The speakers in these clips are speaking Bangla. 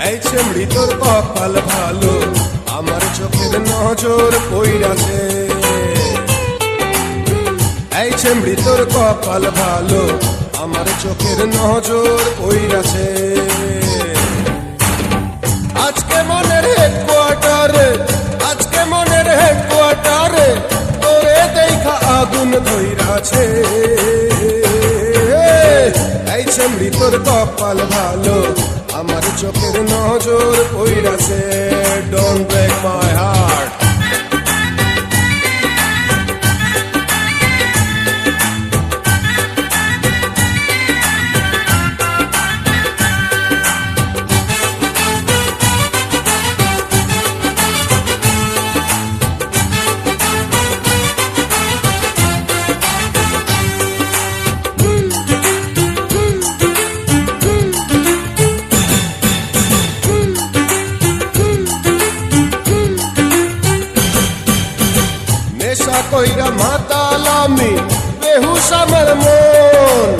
এই চেমড়ি তোর কপাল ভালো, আমার চোখের নজর পইরাছে। এই চেমড়ি তোর কপাল ভালো, আমার চোখের নজর পইরাছে। আজকে মনের হেডকোয়ার্টারে, আজকে মনের হেডকোয়ার্টারে তোরে দেখা আগুন ধইরাছে। এই চেমড়ি তোর কপাল ভালো, আমার চোখের নজর পইরাছে। Don't break my heart. নেশা কইরা মাতালামি বেহুশ আমার মন,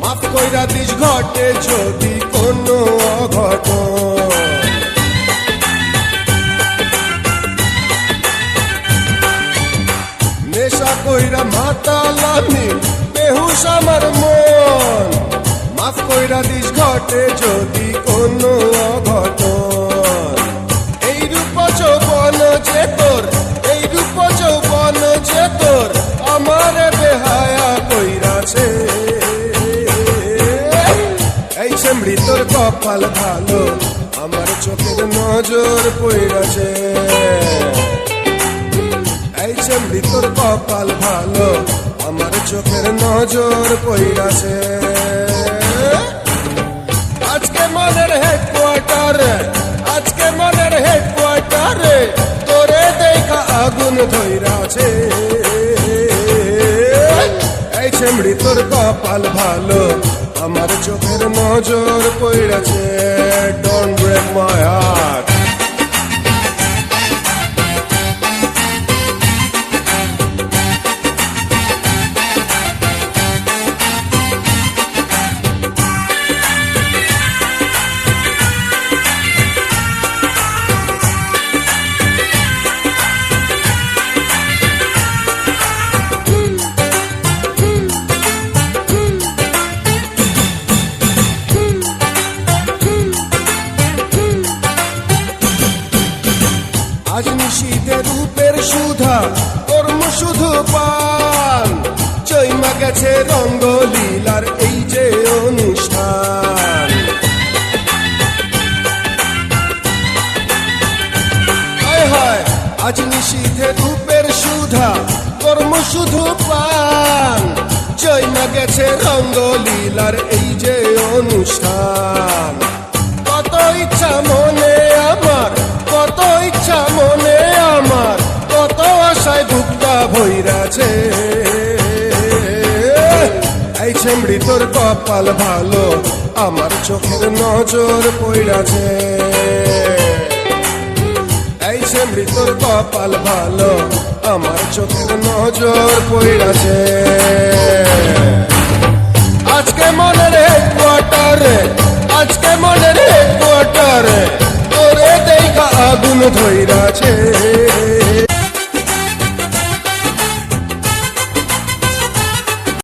মাফ কইরা দিস ঘটে যদি কোনো অঘটন। নেশা কইরা মাতালামি বেহুশ আমার মন, মাফ কইরা দিস ঘটে যদি কোনো অঘটন। এই রূপ যৌবন যে তোর, এই রূপ যৌবন যে তোর আমার বেহায়া কইরাছে। এই চেমড়ি তোর কপাল ভালো, আমার চোখের নজর পইরাছে। এই চেমড়ি তোর কপাল ভালো, আমার চোখের নজর পইরাছে। আজকে মনের হেডকোয়ার্টারে, আজকে মনের হেডকোয়ার্টারে তোরে দেখা আগুন ধইরাছে। এই চেমড়ি তোর কপাল ভালো, আমার চোখের নজর পইরাছে। Don't break my heart. আজ নিশীথে রূপের সুধা, কর্ম শুধু পান, চৈমা গেছে রঙ্গলীলার এই যে অনুষ্ঠান। হায় হায়, আজ নিশীথে রূপের সুধা, কর্ম শুধু পান, চৈমা গেছে রঙ্গলীলার এই যে অনুষ্ঠান। কত ইচ্ছা মনে আমার, কত ইচ্ছা মনে আমার, কত আশায় বুকটা ভইরাছে। এই চেমড়ি তোর কপাল ভালো, আমার চোখের নজর পইরাছে। এই চেমড়ি তোর কপাল ভালো, আমার চোখের নজর পইরাছে। আজকে মনের হেডকোয়ার্টারে, আজকে মনের হেডকোয়ার্টারে তোরে দেখা আগুন ধইরাছে।